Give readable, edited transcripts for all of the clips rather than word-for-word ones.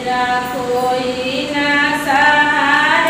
मेरा कोई ना सहारा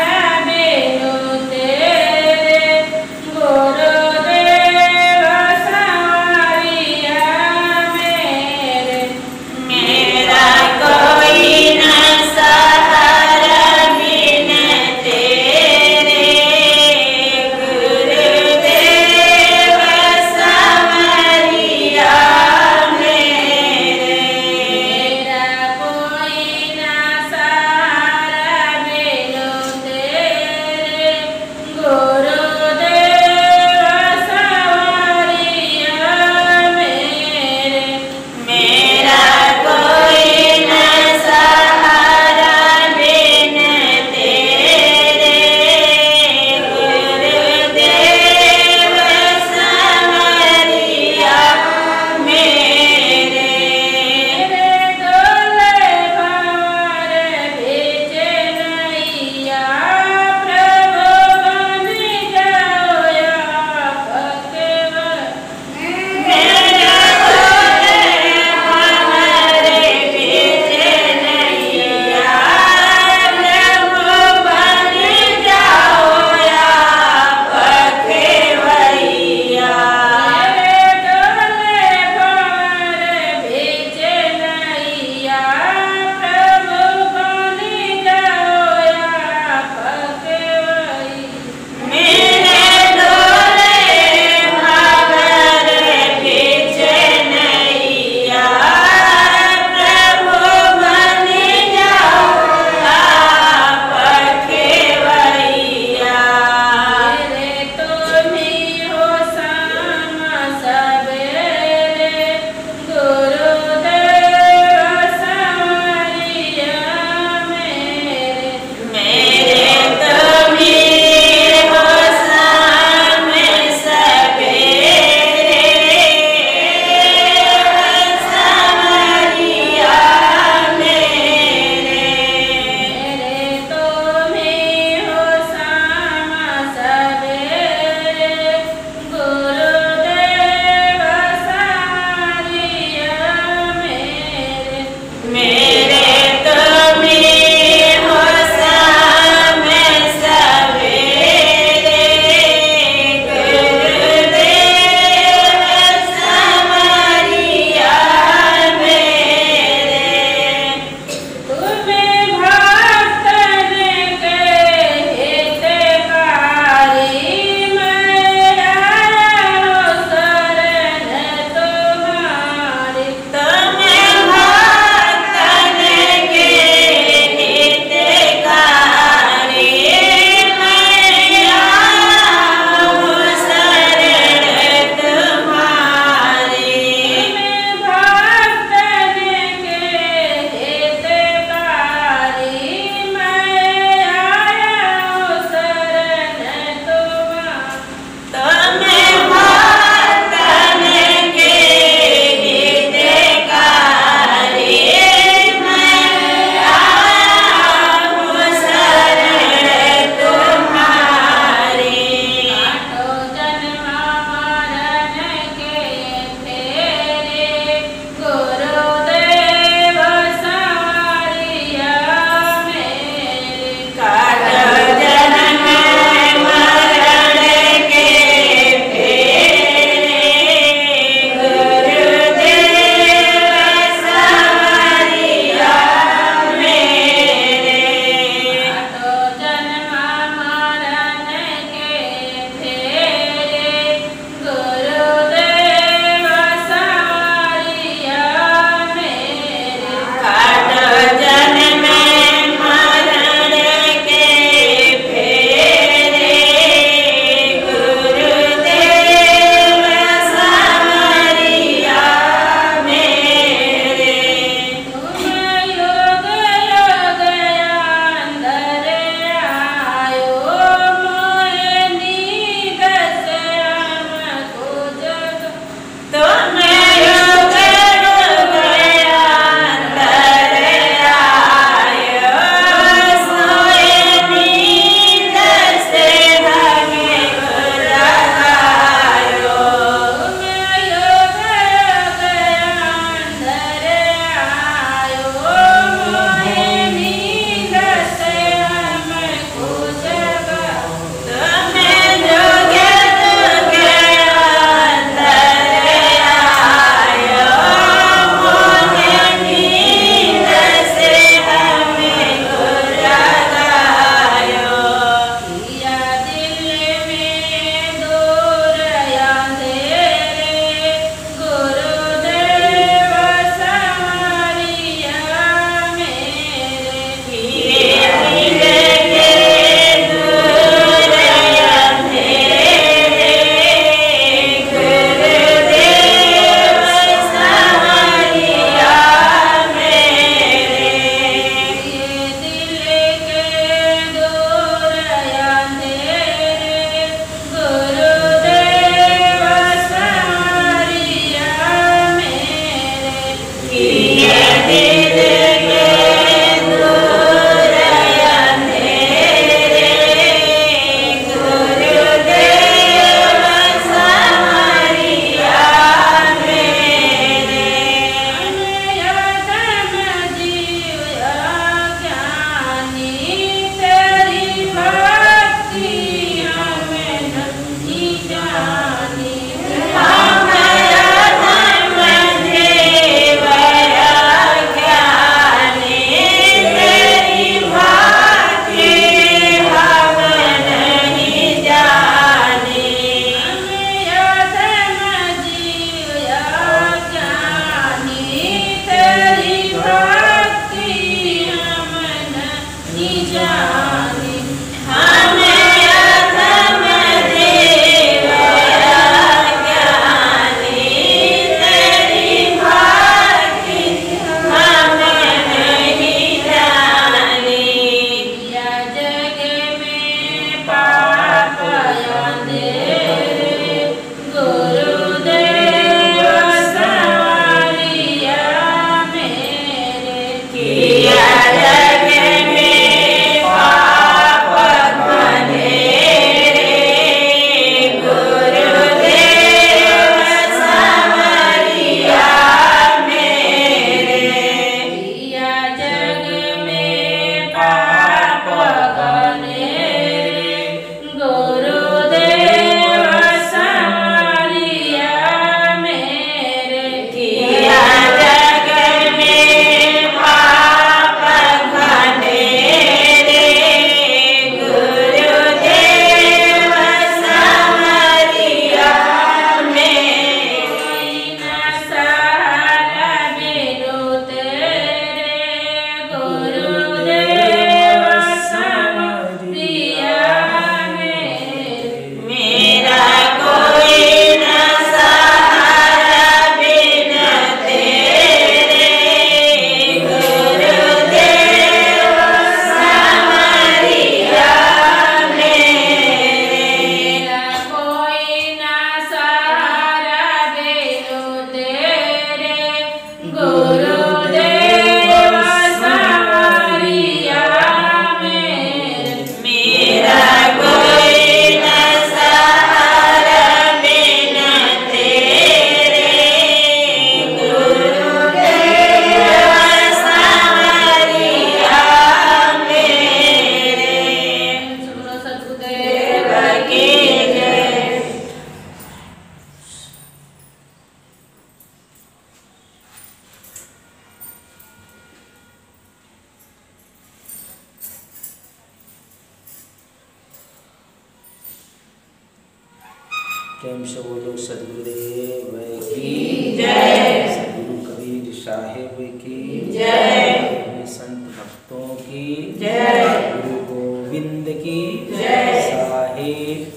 प्रेम से बोलो सद्गुरुदेव की जय, सद्गुरु कबीर साहिब की जय, संत भक्तों की जय, गुरु गोविंद की जय साहिब।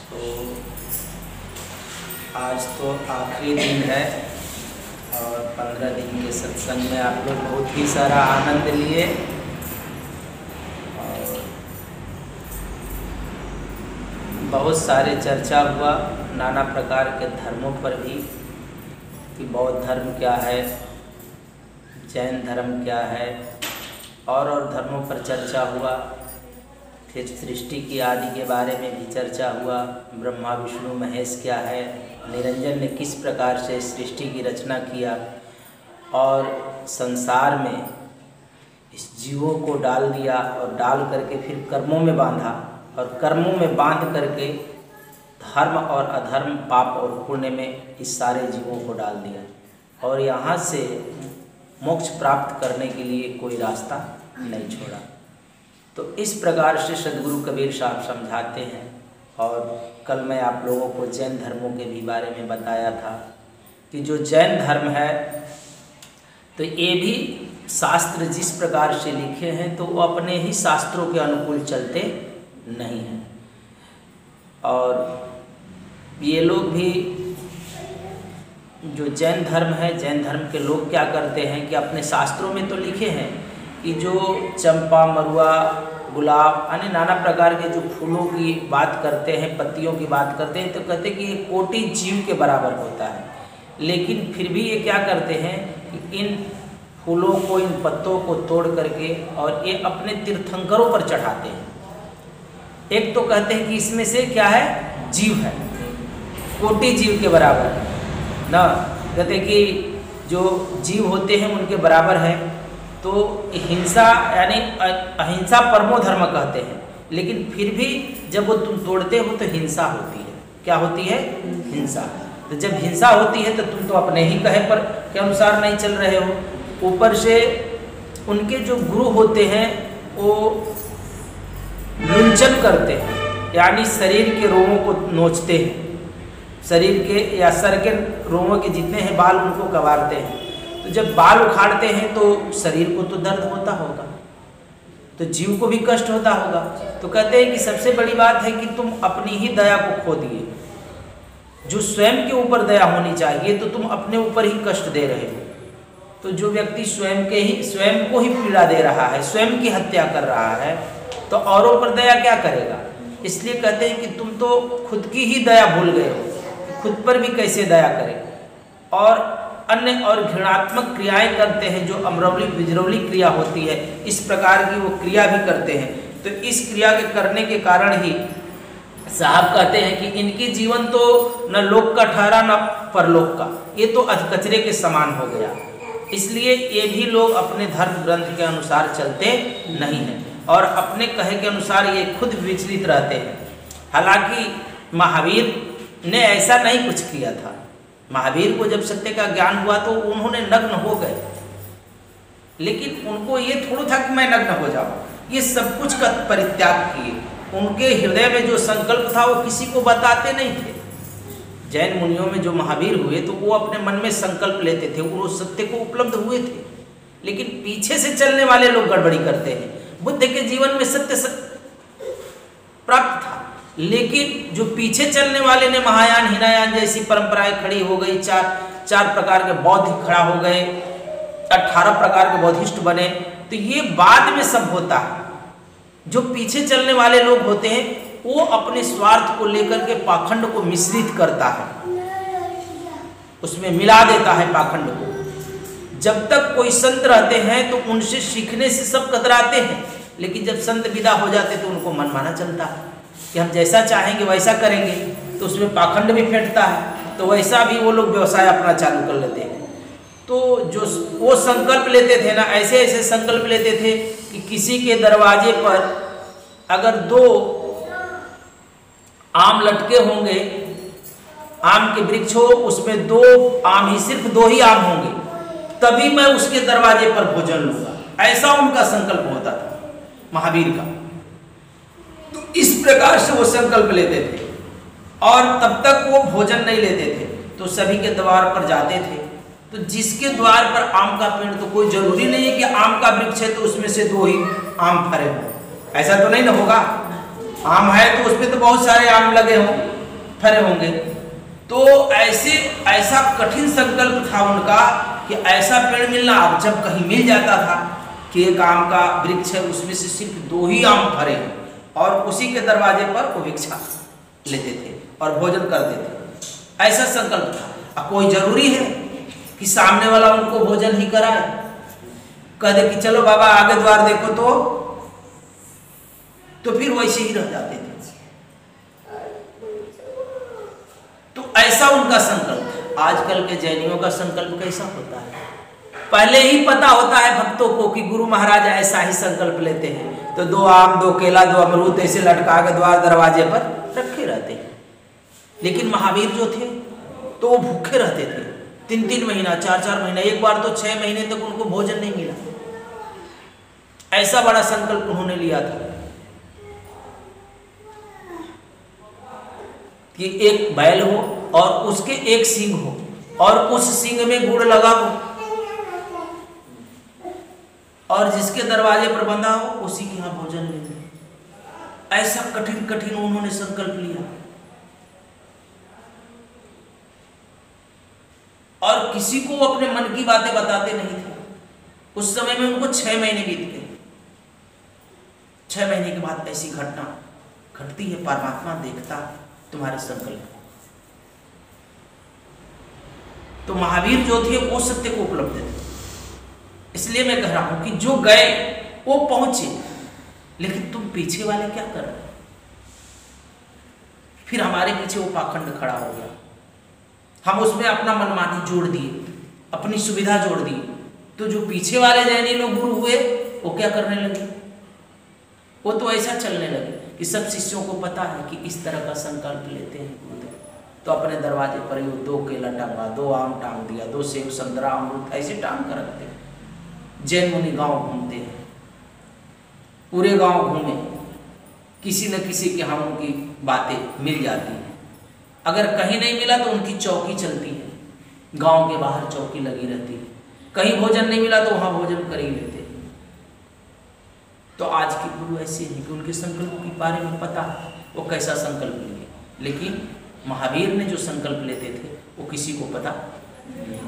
तो आज तो आखिरी दिन है और 15 दिन के सत्संग में आप लोग बहुत ही सारा आनंद लिए। बहुत सारे चर्चा हुआ नाना प्रकार के धर्मों पर भी कि बौद्ध धर्म क्या है, जैन धर्म क्या है, और धर्मों पर चर्चा हुआ। फिर सृष्टि की आदि के बारे में भी चर्चा हुआ। ब्रह्मा विष्णु महेश क्या है, निरंजन ने किस प्रकार से सृष्टि की रचना किया और संसार में इस जीवों को डाल दिया और डाल करके फिर कर्मों में बांधा और कर्मों में बांध करके धर्म और अधर्म, पाप और पुण्य में इस सारे जीवों को डाल दिया और यहाँ से मोक्ष प्राप्त करने के लिए कोई रास्ता नहीं छोड़ा। तो इस प्रकार से सद्गुरु कबीर साहब समझाते हैं। और कल मैं आप लोगों को जैन धर्मों के भी बारे में बताया था कि जो जैन धर्म है तो ये भी शास्त्र जिस प्रकार से लिखे हैं तो वो अपने ही शास्त्रों के अनुकूल चलते नहीं है। और ये लोग भी जो जैन धर्म है, जैन धर्म के लोग क्या करते हैं कि अपने शास्त्रों में तो लिखे हैं कि जो चंपा, मरुआ, गुलाब अन्य नाना प्रकार के जो फूलों की बात करते हैं, पत्तियों की बात करते हैं, तो कहते हैं कि ये कोटि जीव के बराबर होता है। लेकिन फिर भी ये क्या करते हैं कि इन फूलों को, इन पत्तों को तोड़ करके और ये अपने तीर्थंकरों पर चढ़ाते हैं। एक तो कहते हैं कि इसमें से क्या है, जीव है, कोटि जीव के बराबर है ना। कहते हैं कि जो जीव होते हैं उनके बराबर है। तो हिंसा यानी अहिंसा परमो धर्म कहते हैं। लेकिन फिर भी जब वो तुम तोड़ते हो तो हिंसा होती है। क्या होती है? हिंसा। तो जब हिंसा होती है तो तुम तो अपने ही कहे पर के अनुसार नहीं चल रहे हो। ऊपर से उनके जो गुरु होते हैं वो लुंचन करते हैं, यानी शरीर के रोमों को नोचते हैं, शरीर के या सर के रोमों के जितने हैं बाल उनको कबारते हैं। तो जब बाल उखाड़ते हैं तो शरीर को तो दर्द होता होगा, तो जीव को भी कष्ट होता होगा। तो कहते हैं कि सबसे बड़ी बात है कि तुम अपनी ही दया को खो दिए। जो स्वयं के ऊपर दया होनी चाहिए तो तुम अपने ऊपर ही कष्ट दे रहे हो। तो जो व्यक्ति स्वयं को ही पीड़ा दे रहा है, स्वयं की हत्या कर रहा है, तो औरों पर दया क्या करेगा। इसलिए कहते हैं कि तुम तो खुद की ही दया भूल गए हो, खुद पर भी कैसे दया करें। और अन्य और घृणात्मक क्रियाएं करते हैं, जो अमरौली बिजरौली क्रिया होती है, इस प्रकार की वो क्रिया भी करते हैं। तो इस क्रिया के करने के कारण ही साहब कहते हैं कि इनकी जीवन तो न लोक का ठहरा न परलोक का, ये तो अधकचरे के समान हो गया। इसलिए ये भी लोग अपने धर्म ग्रंथ के अनुसार चलते नहीं हैं और अपने कहे के अनुसार ये खुद विचलित रहते हैं। हालांकि महावीर ने ऐसा नहीं कुछ किया था। महावीर को जब सत्य का ज्ञान हुआ तो उन्होंने नग्न हो गए, लेकिन उनको ये थोड़ा था कि मैं नग्न हो जाऊं, ये सब कुछ का परित्याग किए। उनके हृदय में जो संकल्प था वो किसी को बताते नहीं थे। जैन मुनियों में जो महावीर हुए तो वो अपने मन में संकल्प लेते थे, वो सत्य को उपलब्ध हुए थे, लेकिन पीछे से चलने वाले लोग गड़बड़ी करते हैं। बुद्ध के जीवन में सत्य प्राप्त था, लेकिन जो पीछे चलने वाले ने महायान हिनायान जैसी परंपराएं खड़ी हो गई, चार प्रकार के बौद्ध खड़ा हो गए, 18 प्रकार के बौद्धिस्ट बने, तो ये बाद में सब होता है। जो पीछे चलने वाले लोग होते हैं वो अपने स्वार्थ को लेकर के पाखंड को मिश्रित करता है, उसमें मिला देता है पाखंड को। जब तक कोई संत रहते हैं तो उनसे सीखने से सब कतराते हैं, लेकिन जब संत विदा हो जाते तो उनको मनमाना चलता है कि हम जैसा चाहेंगे वैसा करेंगे, तो उसमें पाखंड भी फेंटता है, तो वैसा भी वो लोग व्यवसाय अपना चालू कर लेते हैं। तो जो वो संकल्प लेते थे ना, ऐसे ऐसे संकल्प लेते थे कि किसी के दरवाजे पर अगर 2 आम लटके होंगे, आम के वृक्ष हो, उसमें 2 आम ही, सिर्फ 2 ही आम होंगे, तभी मैं उसके दरवाजे पर भोजन लूंगा। ऐसा उनका संकल्प होता था महावीर का। तो इस प्रकार से वो संकल्प लेते थे और तब तक वो भोजन नहीं लेते थे। तो सभी के द्वार पर जाते थे, तो जिसके द्वार पर आम का पेड़, तो कोई जरूरी नहीं है कि आम का वृक्ष है तो उसमें से 2 ही आम फरे हो, ऐसा तो नहीं ना होगा। आम है तो उसमें तो बहुत सारे आम लगे हों, फरे होंगे। तो ऐसा कठिन संकल्प था उनका कि ऐसा पेड़ मिलना। अब जब कहीं मिल जाता था कि एक आम का वृक्ष है, उसमें से सिर्फ 2 ही आम फरे हैं, और उसी के दरवाजे पर वो भिक्षा लेते थे और भोजन करते थे। ऐसा संकल्प था। अब कोई जरूरी है कि सामने वाला उनको भोजन ही कराए, कह दे कि चलो बाबा आगे द्वार देखो, तो फिर वैसे ही रह जाते थे। तो ऐसा उनका संकल्प। आजकल के जैनियों का संकल्प कैसा होता है? पहले ही पता होता है भक्तों को कि गुरु महाराज ऐसा ही संकल्प लेते हैं, तो 2 आम 2 केला 2 अमरूद ऐसे लटका के द्वार दरवाजे पर रखे रहते हैं। लेकिन महावीर जो थे तो वो भूखे रहते थे, 3-3 महीना 4-4 महीना, एक बार तो 6 महीने तक उनको भोजन नहीं मिला। ऐसा बड़ा संकल्प उन्होंने लिया था कि एक बैल हो और उसके एक सींग हो और उस सींग में गुड़ लगा हो और जिसके दरवाजे पर बंधा हो उसी के यहाँ भोजन मिले। ऐसा कठिन कठिन उन्होंने संकल्प लिया और किसी को अपने मन की बातें बताते नहीं थे। उस समय में उनको 6 महीने बीत गए। 6 महीने के बाद ऐसी घटना घटती है, परमात्मा देखता तुम्हारे संकल्प। तो महावीर जो थे वो सत्य को उपलब्ध थे। इसलिए मैं कह रहा हूं कि जो गए वो पहुंचे, लेकिन तुम पीछे वाले क्या कर रहे? फिर हमारे पीछे वो पाखंड खड़ा हो गया, हम उसमें अपना मनमानी जोड़ दिए, अपनी सुविधा जोड़ दी। तो जो पीछे वाले जैनी लोग गुरु हुए वो क्या करने लगे? वो तो ऐसा चलने लगे कि सब शिष्यों को पता है कि इस तरह का संकल्प लेते हैं गुरुदेव, तो अपने दरवाजे पर ही 2 केला टांगा, 2 आम टांग दिया, 2 सेब संतरा अमरूद ऐसे टांग कर रखते हैं। जैन मुनि गांव घूमते हैं, पूरे गांव घूमे, किसी न किसी के हम उनकी बातें मिल जाती हैं। अगर कहीं नहीं मिला तो उनकी चौकी चलती है, गांव के बाहर चौकी लगी रहती है। कहीं भोजन नहीं मिला तो वहां भोजन कर ही लेते हैं। तो आज के गुरु ऐसे हैं कि उनके संकल्प के बारे में पता है वो कैसा संकल्प लेंगे, लेकिन महावीर ने जो संकल्प लेते थे वो किसी को पता नहीं,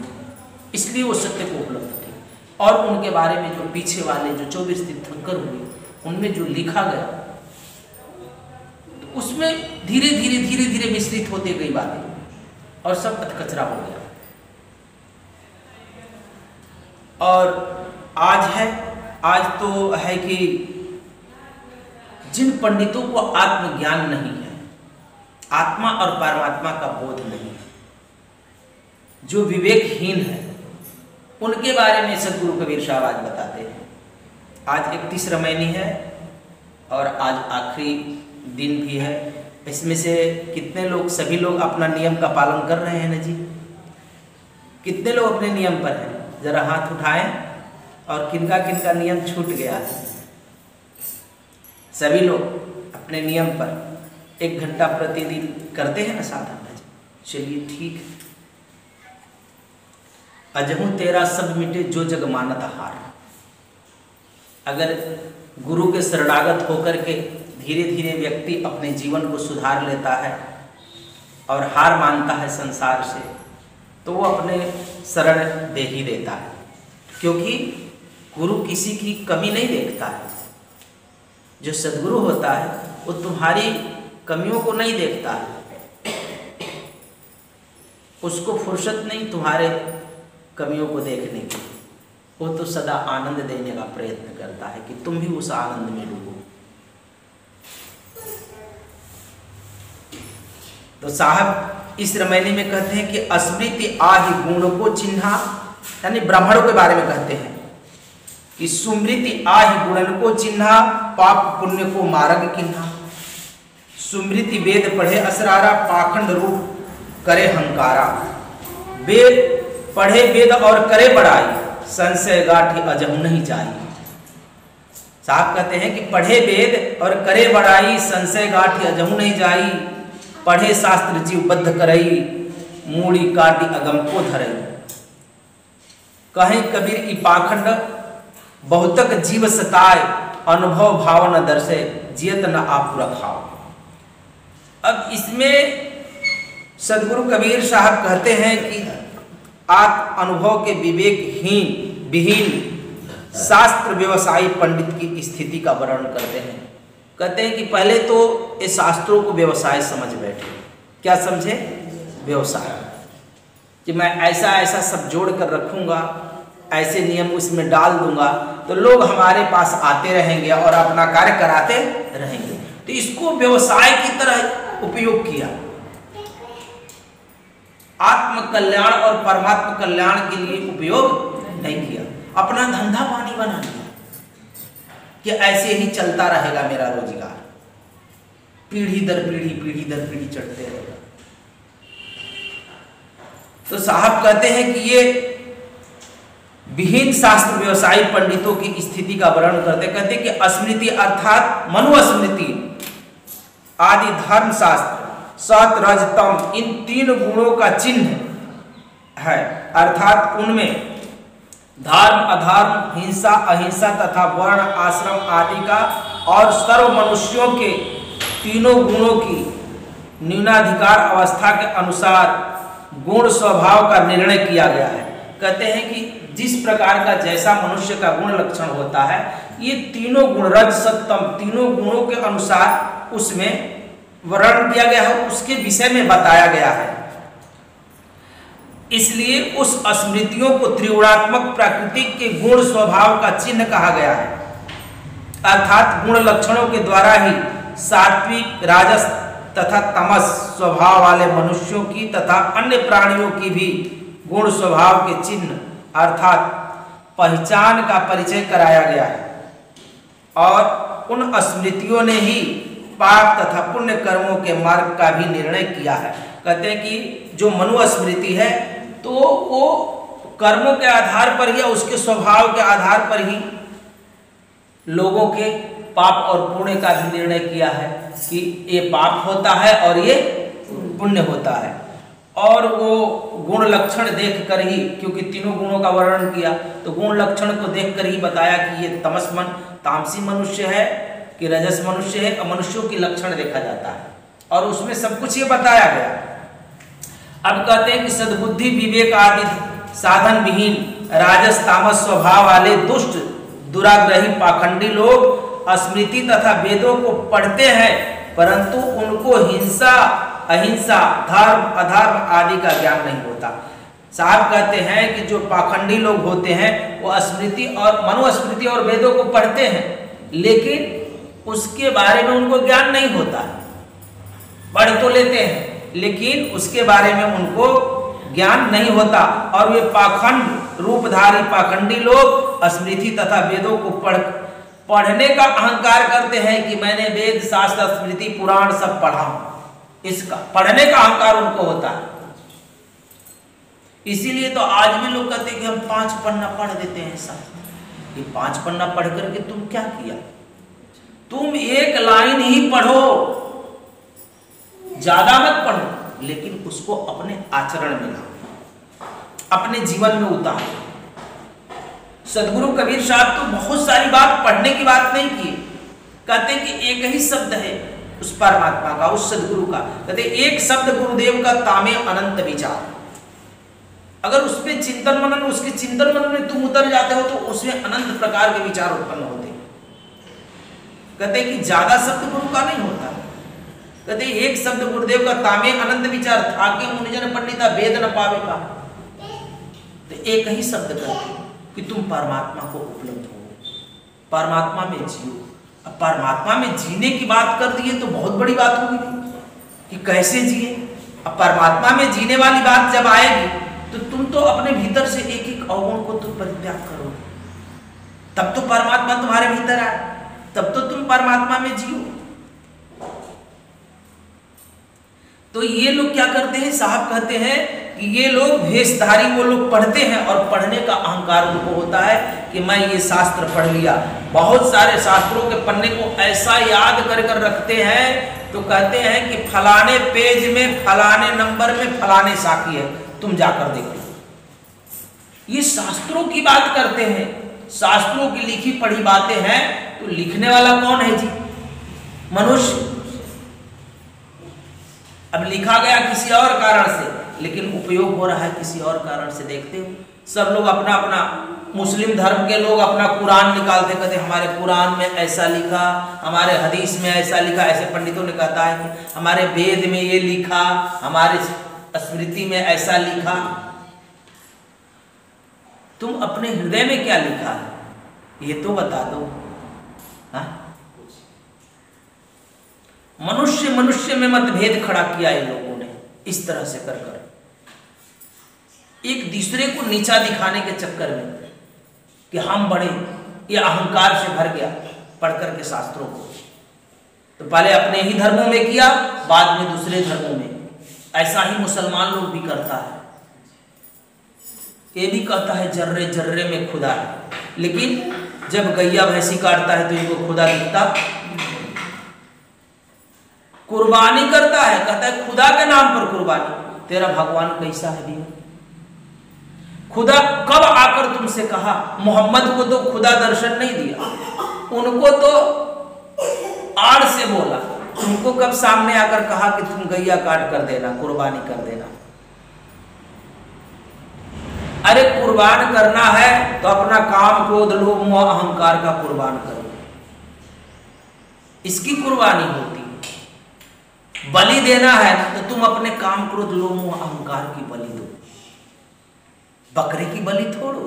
इसलिए वो सत्य को उपलब्ध थे। और उनके बारे में जो पीछे वाले जो 24 तीर्थंकर हुए उनमें जो लिखा गया तो उसमें धीरे धीरे मिश्रित होते गई बातें और सब कचरा हो गया। और आज तो है कि जिन पंडितों को आत्मज्ञान नहीं है, आत्मा और परमात्मा का बोध नहीं है, जो विवेकहीन है, उनके बारे में सदगुरु कबीर साहब आज बताते हैं। आज 31 रमैनी है और आज आखिरी दिन भी है। इसमें से कितने लोग, सभी लोग अपना नियम का पालन कर रहे हैं ना जी? कितने लोग अपने नियम पर हैं? जरा हाथ उठाएं। और किनका किनका नियम छूट गया है? सभी लोग अपने नियम पर 1 घंटा प्रतिदिन करते हैं ना साधन भजन? चलिए ठीक है। अजहू तेरा सब मिटे जो जग मानत हार। अगर गुरु के शरणागत होकर के धीरे धीरे व्यक्ति अपने जीवन को सुधार लेता है और हार मानता है संसार से, तो वो अपने शरण दे ही देता है, क्योंकि गुरु किसी की कमी नहीं देखता है। जो सद्गुरु होता है वो तुम्हारी कमियों को नहीं देखता है, उसको फुर्सत नहीं तुम्हारे कमियों को देखने की। वो तो सदा आनंद देने का प्रयत्न करता है कि तुम भी उस आनंद में डूबो। तो साहब इस रमैनी में कहते हैं कि स्मृति आहि गुण को चिन्हा, यानी ब्राह्मणों के बारे में कहते हैं कि सुमृति आहि गुणन को चिन्हा, पाप पुण्य को मार्ग किन्हा। सुमृति वेद पढ़े असरारा, पाखंड रूप करे हंकारा। वेद पढ़े वेद और करे बड़ाई, संशय गाठी अजहू नहीं जाई। साहब कहते हैं कि पढ़े वेद और करे बड़ाई, संशय गाठी अजहू नहीं जाई। पढ़े शास्त्र जीव बद्ध करई, मूड़ी काटी अगम को धरई। कहीं कबीर ई पाखंड बहुतक जीव सताए, अनुभव भावना दर्शे जियत न आप रखाओ। अब इसमें सदगुरु कबीर साहब कहते हैं कि आत्म अनुभव के विवेकहीन विहीन शास्त्र व्यवसायी पंडित की स्थिति का वर्णन करते हैं। कहते हैं कि पहले तो ये शास्त्रों को व्यवसाय समझ बैठे। क्या समझे? व्यवसाय, कि मैं ऐसा ऐसा सब जोड़ कर रखूंगा, ऐसे नियम उसमें डाल दूंगा तो लोग हमारे पास आते रहेंगे और अपना कार्य कराते रहेंगे। तो इसको व्यवसाय की तरह उपयोग किया, आत्म कल्याण और परमात्मा कल्याण के लिए उपयोग नहीं किया। अपना धंधा पानी बना लिया कि ऐसे ही चलता रहेगा मेरा रोजगार, पीढ़ी दर पीढ़ी चढ़ते रहेगा। तो साहब कहते हैं कि ये विहीन शास्त्र व्यवसायी पंडितों की स्थिति का वर्णन करते, कहते कि स्मृति अर्थात मनुस्मृति आदि धर्म शास्त्र सत रज तम इन 3 गुणों का चिन्ह है, अर्थात उनमें धर्म अधर्म हिंसा अहिंसा तथा वर्ण आश्रम आदि का और सर्व मनुष्यों के तीनों गुणों की न्यूनाधिकार अवस्था के अनुसार गुण स्वभाव का निर्णय किया गया है। कहते हैं कि जिस प्रकार का जैसा मनुष्य का गुण लक्षण होता है, ये तीनों गुण रज सत्तम तीनों गुणों के अनुसार उसमें वर्णन किया गया है, उसके विषय में बताया गया है। इसलिए उस स्मृतियों को त्रिगुणात्मक प्रकृति के गुण स्वभाव का चिन्ह कहा गया है, अर्थात गुण लक्षणों के द्वारा ही सात्विक राजस तथा तमस स्वभाव वाले मनुष्यों की तथा अन्य प्राणियों की भी गुण स्वभाव के चिन्ह अर्थात पहचान का परिचय कराया गया है। और उन स्मृतियों ने ही पाप तथा पुण्य कर्मों के मार्ग का भी निर्णय किया है। कहते हैं कि जो मनुस्मृति है तो वो कर्मों के आधार पर या उसके स्वभाव के आधार पर ही लोगों के पाप और पुण्य का भी निर्णय किया है कि ये पाप होता है और ये पुण्य होता है। और वो गुण लक्षण देख कर ही, क्योंकि तीनों गुणों का वर्णन किया, तो गुण लक्षण को देख कर ही बताया कि ये तामसी मनुष्य है कि रजस मनुष्य है। मनुष्यों की लक्षण देखा जाता है और उसमें सब कुछ ये बताया गया। अब कहते हैं कि सद्बुद्धि विवेक आदि साधन विहीन राजस तामस स्वभाव वाले दुष्ट दुराग्रही पाखंडी लोग स्मृति तथा वेदों को पढ़ते हैं, परंतु उनको हिंसा अहिंसा धर्म अधर्म आदि का ज्ञान नहीं होता। साहब कहते हैं कि जो पाखंडी लोग होते हैं वो स्मृति और मनुस्मृति और वेदों को पढ़ते हैं, लेकिन उसके बारे में उनको ज्ञान नहीं होता। पढ़ तो लेते हैं लेकिन उसके बारे में उनको ज्ञान नहीं होता, और वे पाखंड रूपधारी पाखंडी लोग स्मृति तथा वेदों को पढ़ने का अहंकार करते हैं कि मैंने वेद शास्त्र स्मृति पुराण सब पढ़ा। इसका पढ़ने का अहंकार उनको होता है। इसीलिए तो आज भी लोग कहते हैं कि हम 5 पन्ना पढ़ देते हैं साहब। ये 5 पन्ना पढ़ करके तुम क्या किया? तुम एक लाइन ही पढ़ो, ज्यादा मत पढ़ो, लेकिन उसको अपने आचरण में लाओ, अपने जीवन में उतारो। सदगुरु कबीर साहब तो बहुत सारी बात पढ़ने की बात नहीं की, कहते कि एक ही शब्द है उस परमात्मा का, उस सदगुरु का। कहते एक शब्द गुरुदेव का तामे अनंत विचार। अगर उसमें चिंतन मनन, उसके चिंतन मनन में तुम उतर जाते हो तो उसमें अनंत प्रकार के विचार उत्पन्न होते हैं। कहते कि ज्यादा शब्द गुरु का नहीं होता। कहते एक शब्द गुरुदेव का तामे अनंत विचार, थाके मुनिजन पंडिता वेद न पावे का। तो एक ही शब्द कहते कि तुम परमात्मा को उपलब्ध हो, परमात्मा में जियो। अब परमात्मा में जीने की बात कर दिए तो बहुत बड़ी बात होगी कि कैसे जिए। अब परमात्मा में जीने वाली बात जब आएगी तो तुम तो अपने भीतर से एक एक अवगुण को तुम परित्याग करो, तब तो परमात्मा तुम्हारे भीतर आए, तब तो तुम परमात्मा में जियो। तो ये लोग क्या करते हैं? साहब कहते हैं कि ये लोग भेषधारी, वो लोग पढ़ते हैं और पढ़ने का अहंकार उनको होता है कि मैं ये शास्त्र पढ़ लिया। बहुत सारे शास्त्रों के पन्ने को ऐसा याद कर कर रखते हैं, तो कहते हैं कि फलाने पेज में फलाने नंबर में फलाने साखी है, तुम जाकर देखो। ये शास्त्रों की बात करते हैं, शास्त्रों की लिखी पढ़ी बातें हैं। तो लिखने वाला कौन है जी? मनुष्य। अब लिखा गया किसी और कारण से, लेकिन उपयोग हो रहा है किसी और कारण से। देखते हो सब लोग अपना अपना, मुस्लिम धर्म के लोग अपना कुरान निकालते, कहते हमारे कुरान में ऐसा लिखा, हमारे हदीस में ऐसा लिखा। ऐसे पंडितों ने कहता है कि हमारे वेद में ये लिखा, हमारे स्मृति में ऐसा लिखा। तुम अपने हृदय में क्या लिखा है ये तो बता दो। हाँ? मनुष्य मनुष्य में मतभेद खड़ा किया इन लोगों ने, इस तरह से कर कर एक दूसरे को नीचा दिखाने के चक्कर में कि हम बड़े, ये अहंकार से भर गया पढ़कर के शास्त्रों को। तो पहले अपने ही धर्मों में किया, बाद में दूसरे धर्मों में। ऐसा ही मुसलमान लोग भी करता है। ये भी कहता है जर्रे जर्रे में खुदा है, लेकिन जब गैया भैंसी काटता है तो इनको खुदा दिखता। कुर्बानी करता है, कहता है खुदा के नाम पर कुर्बानी। तेरा भगवान कैसा है भैया? खुदा कब आकर तुमसे कहा? मोहम्मद को तो खुदा दर्शन नहीं दिया, उनको तो आड़ से बोला। तुमको कब सामने आकर कहा कि तुम गैया काट कर देना, कुर्बानी कर देना? अरे कुर्बान करना है तो अपना काम क्रोध लोभ मोह अहंकार का कुर्बान करो, इसकी कुर्बानी होती है। बलि देना है तो तुम अपने काम क्रोध लोभ मोह अहंकार की बलि दो, बकरे की बलि थोड़ो।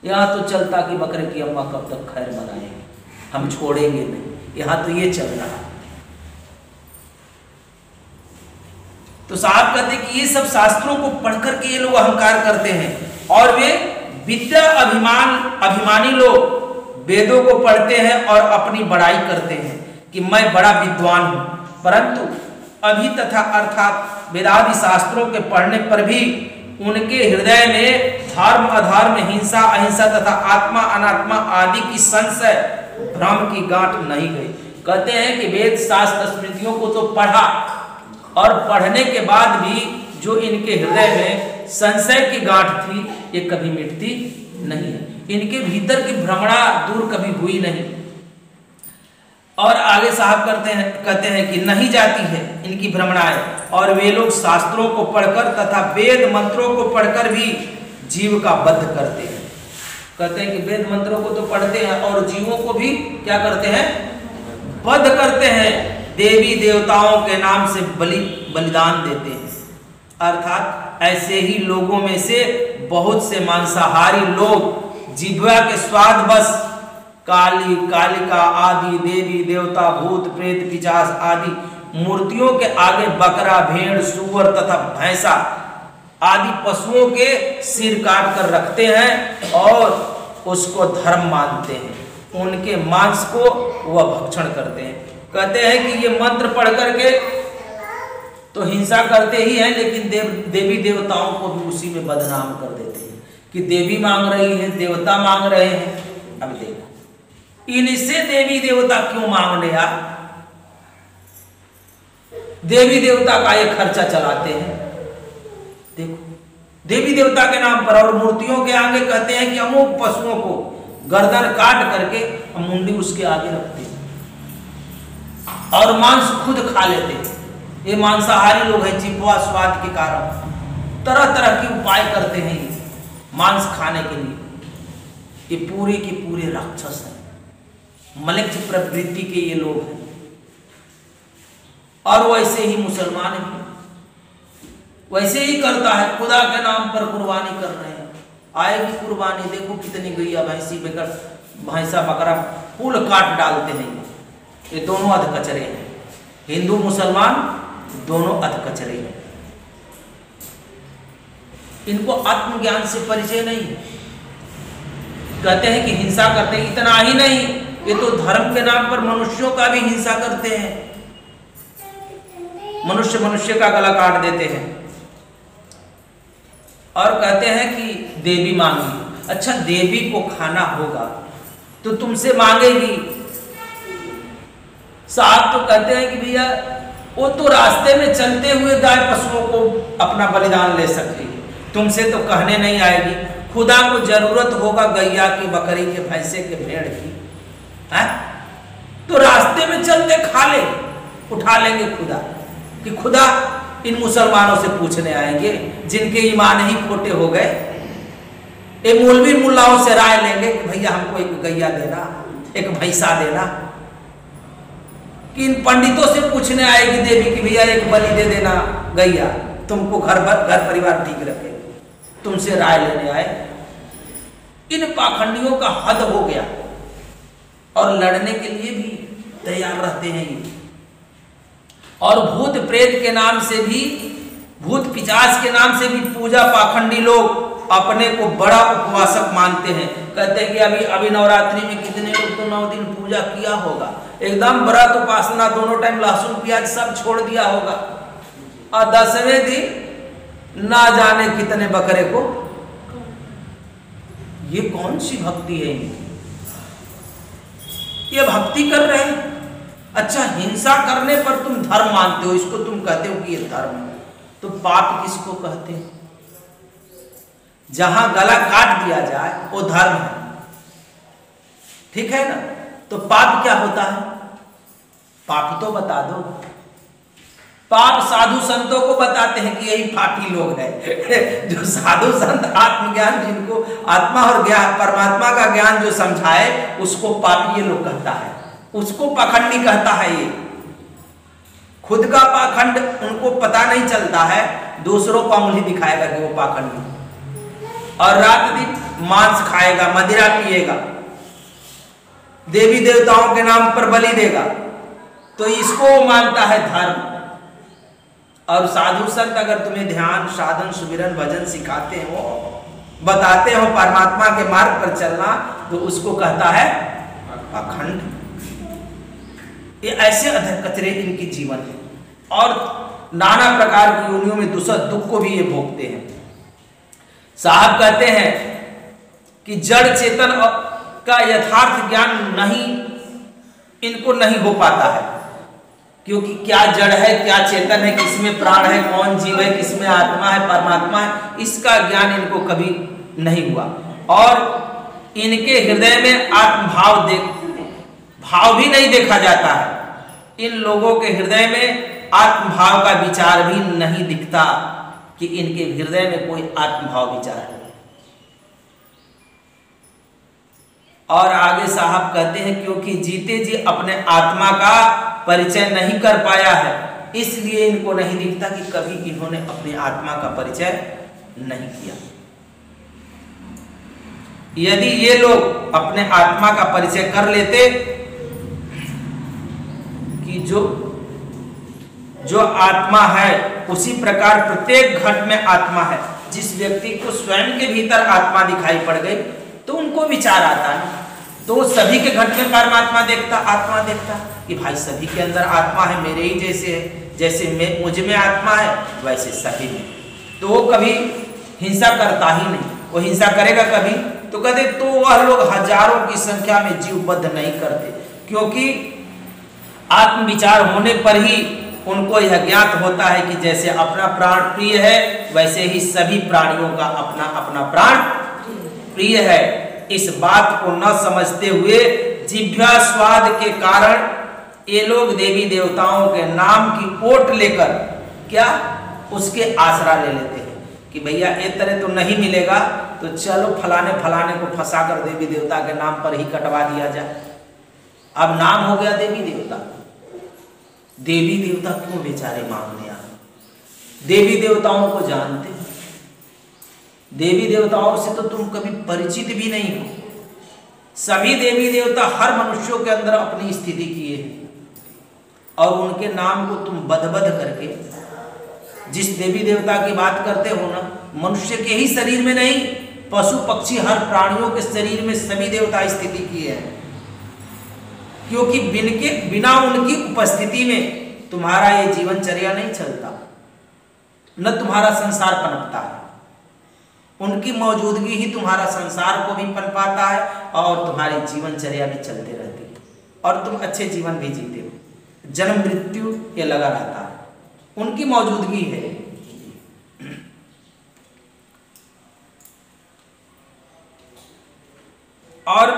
यहां तो चलता कि बकरे की अम्मा कब तक खैर मनाएंगे, हम छोड़ेंगे नहीं, यहां तो ये चल रहा है। तो साहब कहते कि ये सब शास्त्रों को पढ़कर के ये लोग अहंकार करते हैं, और वे विद्या अभिमानी लोग वेदों को पढ़ते हैं और अपनी बड़ाई करते हैं कि मैं बड़ा विद्वान हूं, परंतु अभी तथा अर्थात वेदादि शास्त्रों के पढ़ने पर भी उनके हृदय में धर्म अधर्म, हिंसा अहिंसा तथा आत्मा अनात्मा आदि की संशय भ्रम की गांठ नहीं गई। कहते हैं कि वेद शास्त्र स्मृतियों को तो पढ़ा, और पढ़ने के बाद भी जो इनके हृदय में संशय की गांठ थी ये कभी मिटती नहीं है, इनके भीतर की भ्रमणा दूर कभी हुई नहीं। और आगे साहब कहते हैं कि नहीं जाती है इनकी भ्रमणाएं, और वे लोग शास्त्रों को पढ़कर तथा वेद मंत्रों को पढ़कर भी जीव का वध करते हैं। कहते हैं कि वेद मंत्रों को तो पढ़ते हैं और जीवों को भी क्या करते हैं? वध करते हैं। देवी देवताओं के नाम से बलिदान देते हैं। अर्थात ऐसे ही लोगों में से बहुत से मांसाहारी लोग जिह्वा के स्वाद बस काली, कालिका आदि देवी देवता, भूत प्रेत, पिशाच आदि मूर्तियों के आगे बकरा, भेड़, सूअर तथा भैंसा आदि पशुओं के सिर काट कर रखते हैं और उसको धर्म मानते हैं। उनके मांस को वह भक्षण करते हैं। कहते हैं कि ये मंत्र पढ़ करके तो हिंसा करते ही हैं, लेकिन देवी देवताओं को भी उसी में बदनाम कर देते हैं कि देवी मांग रही है, देवता मांग रहे हैं। अब देखो इनसे देवी देवता क्यों मांगने यार? देवी देवता का ये खर्चा चलाते हैं। देखो देवी देवता के नाम पर और मूर्तियों के आगे कहते हैं कि अमुक पशुओं को गर्दन काट करके मुंडी उसके आगे रखते हैं और मांस खुद खा लेते हैं। ये मांसाहारी लोग हैं, जिह्वा स्वाद के कारण तरह तरह के उपाय करते हैं मांस खाने के लिए। ये पूरे के पूरे राक्षस हैं, मलिक्ष प्रवृत्ति के ये लोग हैं। और वैसे ही मुसलमान भी वैसे ही करता है, खुदा के नाम पर कुर्बानी कर रहे हैं। आएगी कुर्बानी, देखो कितनी गैया भैंसी बेकर भैंसा बकरा फूल काट डालते हैं। ये दोनों अधकचरे हैं, हिंदू मुसलमान दोनों अधकचरे हैं। इनको आत्मज्ञान से परिचय नहीं है। कहते हैं कि हिंसा करते हैं, इतना ही नहीं, ये तो धर्म के नाम पर मनुष्यों का भी हिंसा करते हैं। मनुष्य मनुष्य का गला काट देते हैं और कहते हैं कि देवी मांगी। अच्छा, देवी को खाना होगा तो तुमसे मांगेगी। साहब तो कहते हैं कि भैया वो तो रास्ते में चलते हुए गाय पशुओं को अपना बलिदान ले सकती है, तुमसे तो कहने नहीं आएगी। खुदा को जरूरत होगा गैया की, बकरी के, भैंसे के, भेड़ की, है तो रास्ते में चलते खा ले, उठा लेंगे खुदा कि खुदा इन मुसलमानों से पूछने आएंगे जिनके ईमान ही खोटे हो गए। ये मौलवी मुल्लाओं से राय लेंगे कि भैया हमको एक गैया देना, एक भैंसा देना। कि इन पंडितों से पूछने आएगी देवी कि भैया एक बलि दे देना गैया, तुमको घर परिवार ठीक रखे। तुमसे राय लेने आए। इन पाखंडियों का हद हो गया और लड़ने के लिए भी तैयार रहते हैं ये। और भूत प्रेत के नाम से भी, भूत पिशाच के नाम से भी पूजा पाखंडी लोग अपने को बड़ा उपवासक मानते हैं। कहते हैं कि अभी नवरात्रि में कितने लोग तो 9 दिन पूजा किया होगा, एकदम व्रत उपासना दोनों टाइम लहसुन प्याज सब छोड़ दिया होगा, और 10वें दिन ना जाने कितने बकरे को। ये कौन सी भक्ति है? ये भक्ति कर रहे हैं। अच्छा, हिंसा करने पर तुम धर्म मानते हो, इसको तुम कहते हो कि ये धर्म है, तो पाप किसको कहते हैं? जहां गला काट दिया जाए वो धर्म है, ठीक है ना? तो पाप क्या होता है? पाप तो बता दो। पाप साधु संतों को बताते हैं कि यही पापी लोग हैं। जो साधु संत आत्मज्ञान, जिनको आत्मा और ज्ञान परमात्मा का ज्ञान जो समझाए, उसको पापी ये लोग कहता है, उसको पाखंडी कहता है। ये खुद का पाखंड उनको पता नहीं चलता है, दूसरों को अंगुली दिखाएगा कि वो पाखंडी, और रात दिन मांस खाएगा, मदिरा पिएगा, देवी देवताओं के नाम पर बलि देगा, तो इसको वो मानता है धर्म। और साधु संत अगर तुम्हें ध्यान, साधन, सुमिरन, भजन सिखाते हो, बताते हो परमात्मा के मार्ग पर चलना, तो उसको कहता है पाखंड। ये ऐसे अधर कचरे इनकी जीवन है और नाना प्रकार की योनियों में दुख को भी ये भोगते हैं। साहब कहते हैं कि जड़ चेतन का यथार्थ ज्ञान इनको नहीं हो पाता है, क्योंकि क्या जड़ है, क्या चेतन है, किसमें प्राण है, कौन जीव है, किसमें आत्मा है, परमात्मा है, इसका ज्ञान इनको कभी नहीं हुआ। और इनके हृदय में आत्मभाव भाव भी नहीं देखा जाता है। इन लोगों के हृदय में आत्मभाव का विचार भी नहीं दिखता कि इनके हृदय में कोई आत्मभाव विचार है। और आगे साहब कहते हैं, क्योंकि जीते जी अपने आत्मा का परिचय नहीं कर पाया है, इसलिए इनको नहीं दिखता कि कभी इन्होंने अपनी आत्मा का परिचय नहीं किया। यदि ये लोग अपने आत्मा का परिचय कर लेते कि जो आत्मा है उसी प्रकार प्रत्येक घट में आत्मा है, जिस व्यक्ति को स्वयं के भीतर आत्मा दिखाई पड़ गई तो उनको विचार आता है, तो वो सभी के घट में परमात्मा देखता, आत्मा देखता कि भाई सभी के अंदर आत्मा है, मेरे ही जैसे है, जैसे मुझ में आत्मा है वैसे सभी में। तो वो कभी हिंसा करता ही नहीं। वो हिंसा करेगा कभी तो कहते तो वह लोग हजारों की संख्या में जीवबद्ध नहीं करते, क्योंकि आत्म विचार होने पर ही उनको यह ज्ञात होता है कि जैसे अपना प्राण प्रिय है वैसे ही सभी प्राणियों का अपना अपना प्राण प्रिय है। इस बात को न समझते हुए जिह्वा स्वाद के कारण ये लोग देवी देवताओं के नाम की ओट लेकर क्या उसके आसरा ले लेते हैं कि भैया एक तरह तो नहीं मिलेगा तो चलो फलाने फलाने को फंसाकर देवी देवता के नाम पर ही कटवा दिया जाए। अब नाम हो गया देवी देवता। देवी देवता क्यों बेचारे मांगने आ? देवी देवताओं को जानते हो, देवी देवताओं से तो तुम कभी परिचित भी नहीं हो। सभी देवी देवता हर मनुष्यों के अंदर अपनी स्थिति किए हैं और उनके नाम को तुम बद करके जिस देवी देवता की बात करते हो ना, मनुष्य के ही शरीर में नहीं, पशु पक्षी हर प्राणियों के शरीर में सभी देवता स्थिति किए हैं, क्योंकि बिना उनकी उपस्थिति में तुम्हारा ये जीवनचर्या नहीं चलता, न तुम्हारा संसार पनपता है। उनकी मौजूदगी ही तुम्हारा संसार को भी पनपाता है और तुम्हारी जीवनचर्या भी चलते रहती है और तुम अच्छे जीवन भी जीते हो। जन्म मृत्यु ये लगा रहता है, उनकी मौजूदगी है। और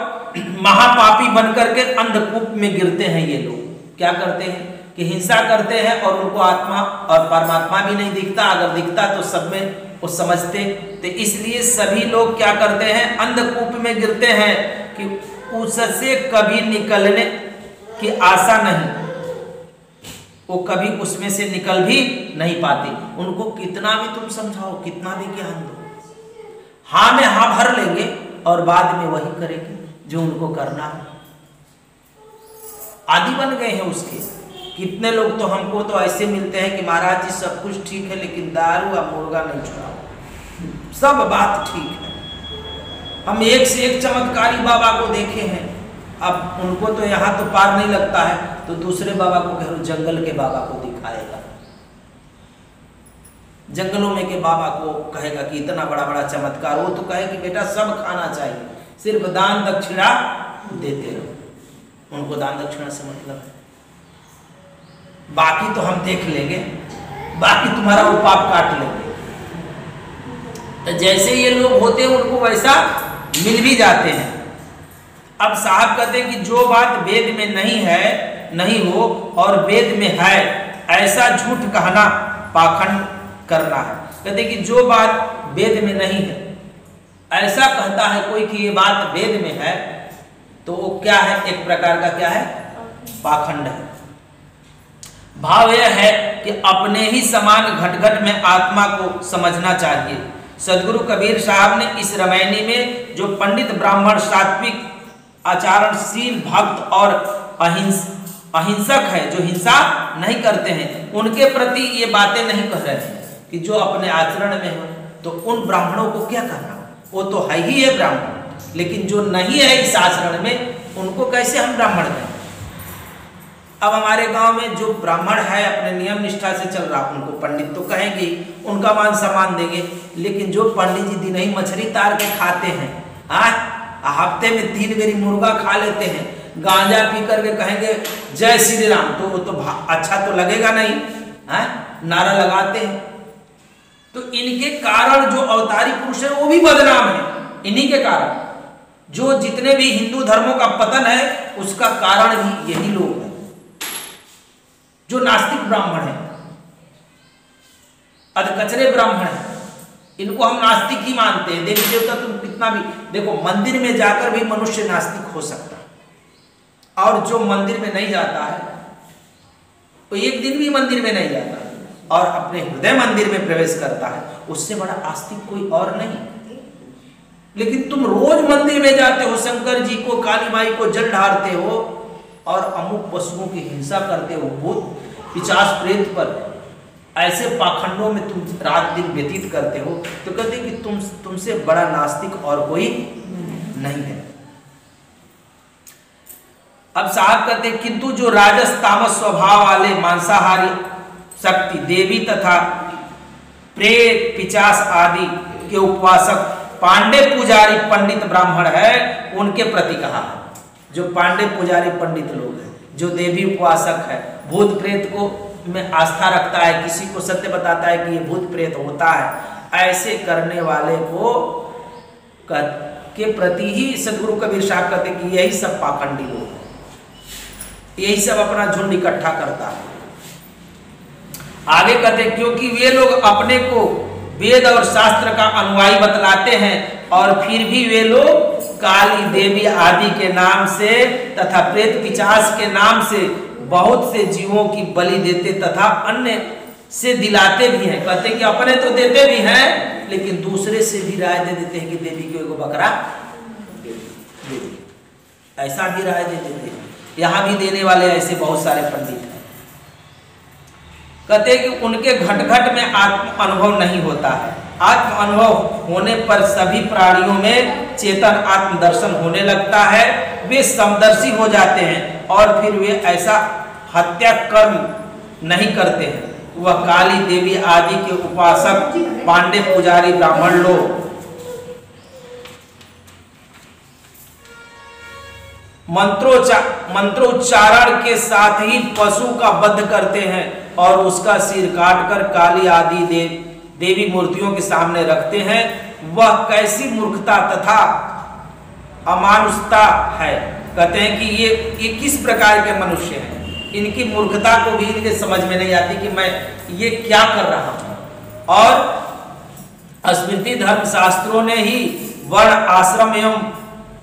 महापापी बनकर के अंधकूप में गिरते हैं ये लोग। क्या करते हैं कि हिंसा करते हैं और उनको आत्मा और परमात्मा भी नहीं दिखता, अगर दिखता तो सब में वो समझते। तो इसलिए सभी लोग क्या करते हैं, अंधकूप में गिरते हैं कि उससे कभी निकलने की आशा नहीं, वो कभी उसमें से निकल भी नहीं पाते। उनको कितना भी तुम समझाओ, कितना भी ज्ञान दो, हाँ में हाँ भर लेंगे और बाद में वही करेंगे जो उनको करना है। आदि बन गए हैं उसके। कितने लोग तो हमको तो ऐसे मिलते हैं कि महाराज जी सब कुछ ठीक है लेकिन दारू और मुर्गा नहीं छुड़ाओ, सब बात ठीक है। हम एक से एक चमत्कारी बाबा को देखे हैं, अब उनको तो यहाँ तो पार नहीं लगता है तो दूसरे बाबा को कहो, जंगल के बाबा को दिखाएगा, जंगलों में के बाबा को कहेगा कि इतना बड़ा बड़ा चमत्कार। वो तो कहे कि बेटा सब खाना चाहिए, सिर्फ दान दक्षिणा देते रहो। उनको दान दक्षिणा से मतलब है, बाकी तो हम देख लेंगे, बाकी तुम्हारा वो पाप काट लेंगे। तो जैसे ये लोग होते हैं उनको वैसा मिल भी जाते हैं। अब साहब कहते हैं कि जो बात वेद में नहीं है नहीं हो और वेद में है ऐसा झूठ कहना पाखंड करना है। कहते हैं कि जो बात वेद में नहीं है ऐसा कहता है कोई कि ये बात वेद में है तो वो क्या है, एक प्रकार का क्या है, पाखंड है। भाव यह है कि अपने ही समान घट घट में आत्मा को समझना चाहिए। सदगुरु कबीर साहब ने इस रामायणी में जो पंडित ब्राह्मण सात्विक आचरणशील भक्त और अहिंसक है, जो हिंसा नहीं करते हैं, उनके प्रति ये बातें नहीं कह रहे हैं कि जो अपने आचरण में हो तो उन ब्राह्मणों को क्या करना, वो तो है ही है ब्राह्मण, लेकिन जो नहीं है इस आचरण में उनको कैसे हम ब्राह्मण कहें। अब हमारे गांव में जो ब्राह्मण है अपने नियम निष्ठा से चल रहा, उनको पंडित तो कहेंगे, उनका मान सम्मान देंगे, लेकिन जो पंडित जी दिन ही मछली तार के खाते हैं, हफ्ते में 3 बेरी मुर्गा खा लेते हैं, गांजा पी करके कहेंगे जय श्री राम, तो वो तो अच्छा तो लगेगा नहीं, नारा लगाते हैं। तो इनके कारण जो अवतारी पुरुष है वो भी बदनाम है, इन्हीं के कारण। जो जितने भी हिंदू धर्मों का पतन है उसका कारण भी यही लोग हैं, जो नास्तिक ब्राह्मण है, अधकचरे ब्राह्मण है, इनको हम नास्तिक ही मानते हैं। देवी देवता तुम कितना भी देखो, मंदिर में जाकर भी मनुष्य नास्तिक हो सकता है, और जो मंदिर में नहीं जाता है कोई एक दिन भी मंदिर में नहीं जाता और अपने हृदय मंदिर में प्रवेश करता है, उससे बड़ा आस्तिक कोई और नहीं। लेकिन तुम रोज मंदिर में जाते हो, शंकर जी को, काली माई को जल ढारते हो और अमुक पशुओं की हिंसा करते हो, भूत पिशाच प्रेत पर ऐसे पाखंडों में तुम रात दिन व्यतीत करते हो, तो कहते कि तुमसे बड़ा नास्तिक और कोई नहीं है। अब साहब कहते किंतु जो राजस तामस स्वभाव वाले मांसाहारी शक्ति देवी तथा प्रेत पिचास आदि के उपवासक पांडे पुजारी पंडित ब्राह्मण है, उनके प्रति कहा है। जो पांडे पुजारी पंडित लोग हैं, जो देवी उपवासक है, भूत प्रेत को में आस्था रखता है, किसी को सत्य बताता है कि ये भूत प्रेत होता है, ऐसे करने वाले को के प्रति ही सदगुरु कबीर साहब कहते कि यही सब पाखंडी लोग हैं, यही सब अपना झुंड इकट्ठा करता है। आगे कहते क्योंकि वे लोग अपने को वेद और शास्त्र का अनुयायी बतलाते हैं और फिर भी वे लोग काली देवी आदि के नाम से तथा प्रेत पिशाच के नाम से बहुत से जीवों की बलि देते तथा अन्य से दिलाते भी हैं। कहते हैं कि अपने तो देते भी हैं, लेकिन दूसरे से भी राय दे देते हैं कि देवी को एगो बकरा दे, ऐसा भी राय दे देते हैं। यहाँ भी देने वाले ऐसे बहुत सारे पंडित हैं। कहते हैं कि उनके घट घट में आत्म अनुभव नहीं होता है। आत्म अनुभव होने पर सभी प्राणियों में चेतन आत्म दर्शन होने लगता है, वे समदर्शी हो जाते हैं और फिर वे ऐसा हत्या कर्म नहीं करते हैं। वह काली देवी आदि के उपासक पांडे पुजारी ब्राह्मण लोग मंत्रोच्चारण के साथ ही पशु का वध करते हैं और उसका सिर काटकर काली आदि देवी मूर्तियों के सामने रखते हैं। वह कैसी मूर्खता तथा अमानुषता है। कहते हैं कि ये किस प्रकार के मनुष्य हैं, इनकी मूर्खता को भी इनके समझ में नहीं आती कि मैं ये क्या कर रहा हूं। और स्मृति धर्म शास्त्रों ने ही वर्ण आश्रम एवं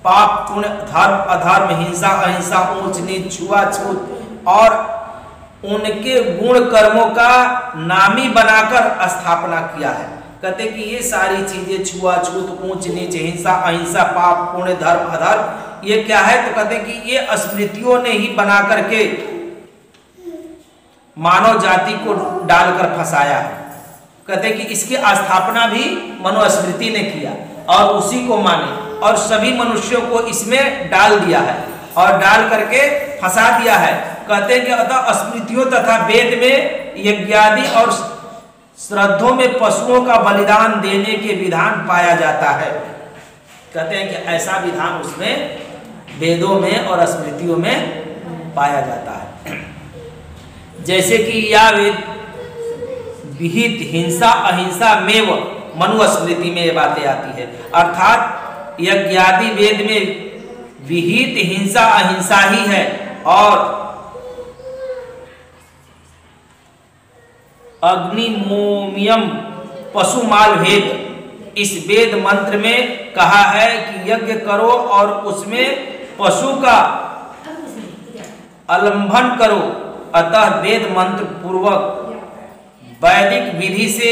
पाप पुण्य धर्म अधर्म हिंसा अहिंसा ऊंच नीच छुआछूत और उनके गुण कर्मों का नामी बनाकर स्थापना किया है। कहते कि ये सारी चीजें छुआछूत ऊंच नीच हिंसा अहिंसा पाप पुण्य धर्म अधर्म ये क्या है, तो कहते कि ये स्मृतियों ने ही बना करके मानव जाति को डालकर फंसाया है। कहते कि इसकी स्थापना भी मनुस्मृति ने किया और उसी को माने और सभी मनुष्यों को इसमें डाल दिया है और डाल करके फंसा दिया है। कहते हैं कि अतः स्मृतियों तथा वेद में यज्ञादि और श्रद्धों में पशुओं का बलिदान देने के विधान पाया जाता है। कहते हैं कि ऐसा विधान उसमें वेदों में और स्मृतियों में पाया जाता है। जैसे कि या वेद विहित हिंसा अहिंसा में मनुस्मृति में ये बातें आती है, अर्थात यज्ञादि वेद में विहित हिंसा अहिंसा ही है और अग्निमोमियम पशुमाल भेद इस वेद मंत्र में कहा है कि यज्ञ करो और उसमें पशु का आलंबन करो। अतः वेद मंत्र पूर्वक वैदिक विधि से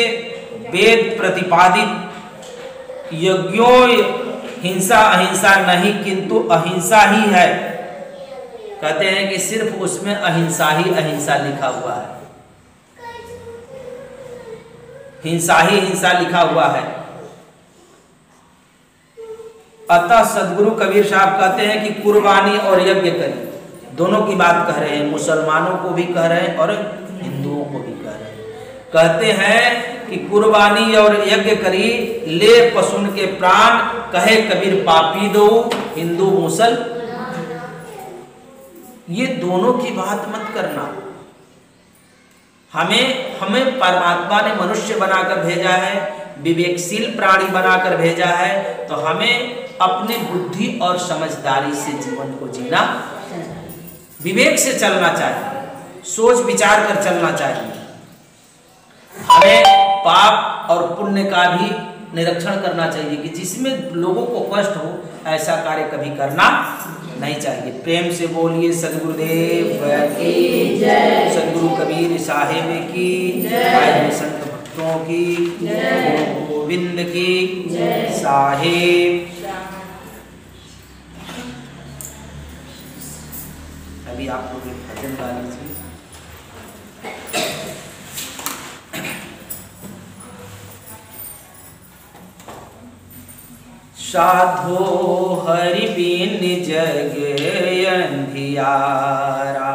वेद प्रतिपादित यज्ञों हिंसा अहिंसा नहीं किंतु अहिंसा ही है। कहते हैं कि सिर्फ उसमें अहिंसा ही अहिंसा लिखा हुआ है, हिंसा ही हिंसा लिखा हुआ है। अतः सदगुरु कबीर साहब कहते हैं कि कुर्बानी और यज्ञ करें, दोनों की बात कह रहे हैं, मुसलमानों को भी कह रहे हैं और हिंदुओं को भी कह रहे हैं। कहते हैं कि कुर्बानी और यज्ञ करी ले पशुन के प्राण, कहे कबीर पापी दो हिंदू मुसल। ये दोनों की बात मत करना। हमें परमात्मा ने मनुष्य बनाकर भेजा है, विवेकशील प्राणी बनाकर भेजा है, तो हमें अपने बुद्धि और समझदारी से जीवन को जीना, विवेक से चलना चाहिए, सोच विचार कर चलना चाहिए। हमें पाप और पुण्य का भी निरीक्षण करना चाहिए कि जिसमें लोगों को कष्ट हो ऐसा कार्य कभी करना नहीं चाहिए। प्रेम से बोलिए सदगुरुदेव की जय, सदगुरु कबीर साहिब की जय, संत भक्तों की जय, गुरु गोविंद की जय साहिब। अभी आप लोग एक भजन गा लीजिए। साधो हरि बिन जग अंधियारा,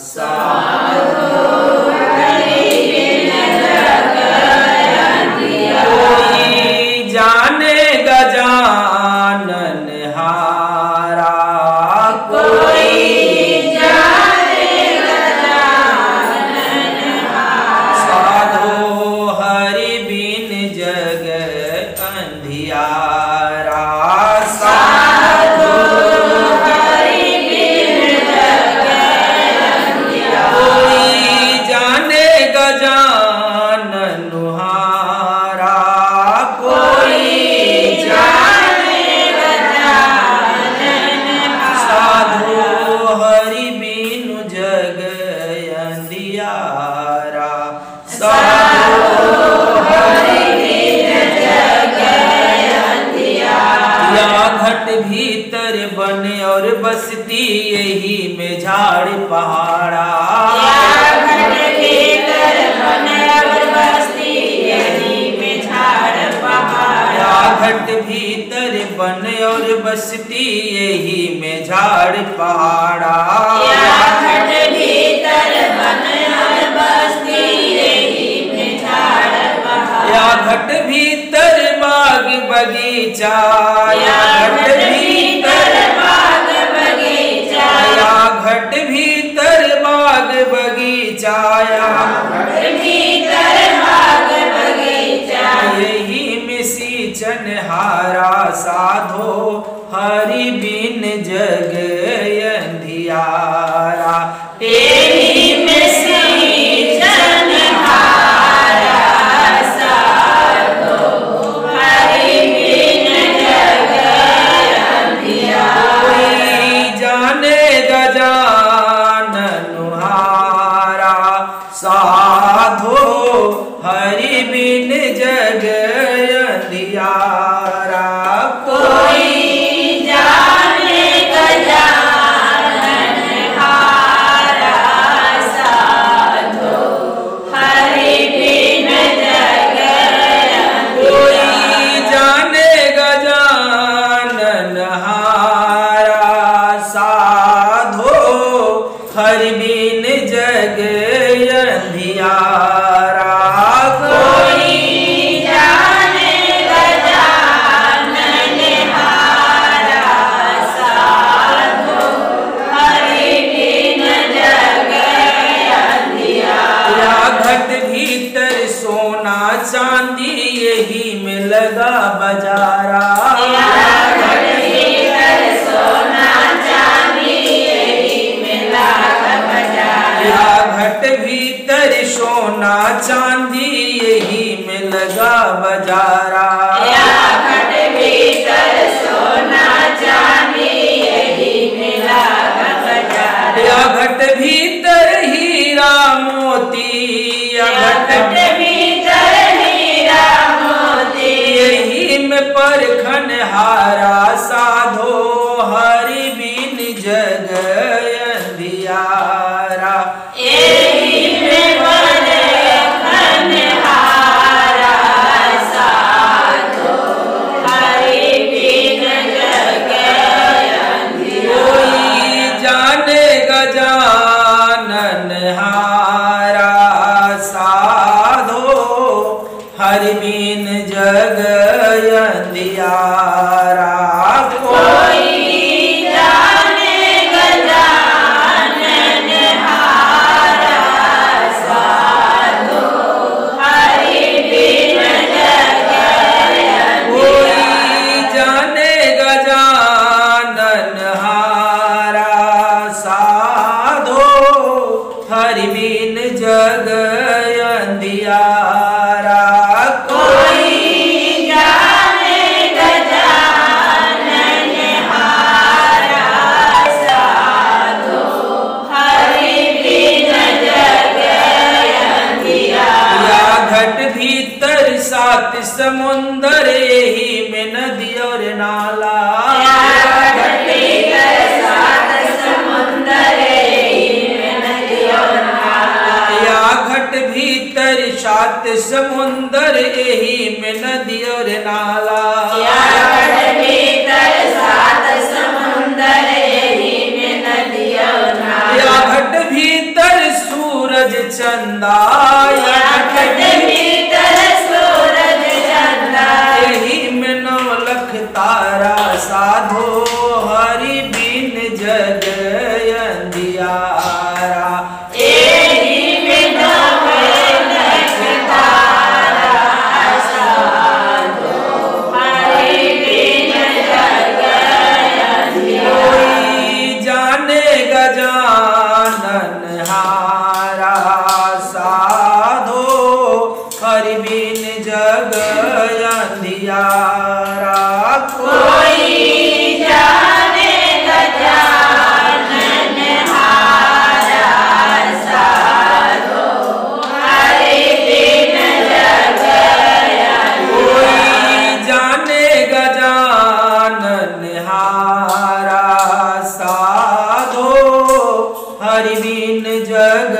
साधो हरि बिन जग अंधियारा, कोई जाने गजानन हारा, कोई जाने गजानन हारा, साधो हरि बिन जग अंधियारा, साधो हरि बिन जग अंधियारा, कोई जाने गजानन हारा, कोई जाने गजानन हारा, साधो हरि बिन जग अंधियारा, साधो हरि बिन जग अंधियारा, या घट भीतर बने और बसती यही में झाड़ पहाड़ा, या घट भीतर बने और बसती यही में झाड़ पहाड़ा, या घट भीतर बने और बसती यही में झाड़ पहाड़ा, या घट भीतर बने और बसती यही में झाड़ पहाड़ा, या घट भीतर बाग बगीचा, या घट भीतर बाग बगीचा, या घट भीतर बाग बगीचा, या घट भीतर बाग बगीचा, यही में सींचन हारा, साधो हरि बिन जग अंधियारा, यही में सींचन हारा, साधो हरि बिन जग अंधियारा, कोई जाने गजानन हारा, साधो हरि बिन जग अंधियारा, कोई जाने गजानन हारा, साधो हरि बिन जग अंधियारा, कोई जाने गजानन हारा, साधो हरि बिन जग अंधियारा, कोई जाने गजानन हारा, साधो हरि बिन जग अंधियारा, या घट भीतर सोना चांदी यही में लगा बजारा, या घट भीतर सोना चांदी यही में लगा बजारा, या घट भीतर सोना चांदी यही में लगा बजारा, या घट भीतर सोना चांदी यही में लगा बजारा, या घट भीतर हीरा मोती, या घट भीतर हीरा मोती, यही में परखन हारा, साधो हरि बिन जग अंधियारा, यही में परखन हारा, साधो हरि बिन जग अंधियारा, कोई जाने गजानन हारा, साधो हरि बिन जग अंधियारा, कोई जाने गजानन हारा, साधो हरि बिन जग अंधियारा, कोई जाने गजानन हारा, साधो हरि बिन जग अंधियारा, कोई जाने गजानन हारा, सात समुंदर ही में नदी और नाला। या घट भीतर सात समुंदर ही में नदी और नाला। या घट भीतर सात समुंदर ही में नदी और नाला। या घट भीतर सात समुंदर ही में नदी और नाला। या घट भीतर सूरज चंदा। या घट भीतर सूरज चंदा। यही में नवलख तारा साधो हरि बिन जग अंधियारा। यही में नवलख तारा साधो हरि बिन जग अंधियारा। कोई जाने गजानन हारा साधो हरि बिन जग अंधियारा। कोई जाने गजानन हारा साधो हरि बिन जग कोई जाने गजानन हारा साधो हरि बिन जग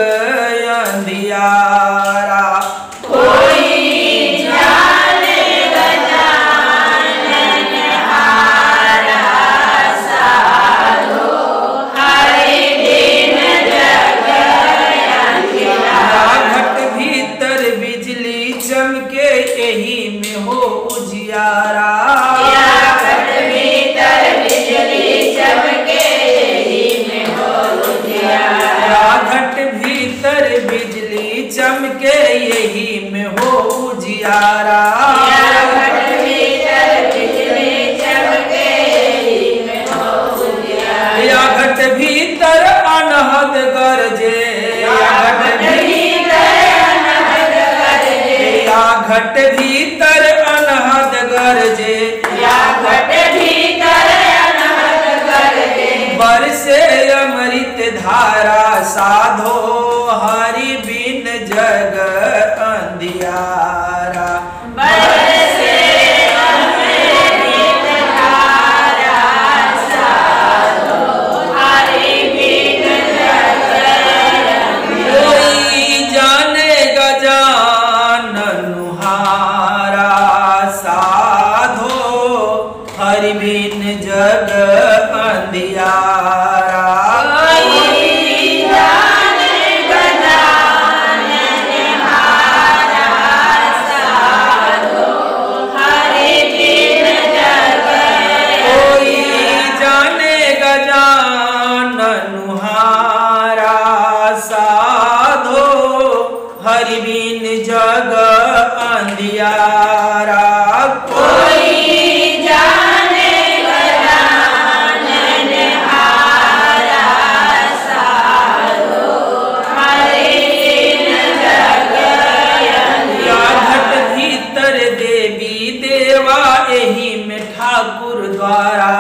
अंधियारा। कोई जाने गजानन हारा साधो हरि बिन जग अंधियारा। घट भीतर बिजली चमके यही में हो उजियारा। या घट भीतर बिजली चमके यही में हो उजियारा। या घट भीतर बिजली चमके यही में हो उजियारा। या घट भीतर बिजली चमके यही में हो उजियारा। या घट भीतर अनहद गरजे। या घट घट भीतर अनहद गरजे। या घट भीतर अनहद गरजे। बरसे अमृत धारा साधो हरि बिन जग अंधियारा। बरसे अमृत धारा साधो हरि बिन जग अंधियारा। कोई जाने गजानन हारा साधो हरि बिन जग अंधियारा। कोई जाने गजानन हारा साधो हरि बिन जग कोई जाने गजानन हारा साधो हरि बिन जग अंधियारा। कोई जाने गजानन हारा साधो हरि बिन जग अंधियारा। या घट भीतर देवी देवा यही में ठाकुर द्वारा।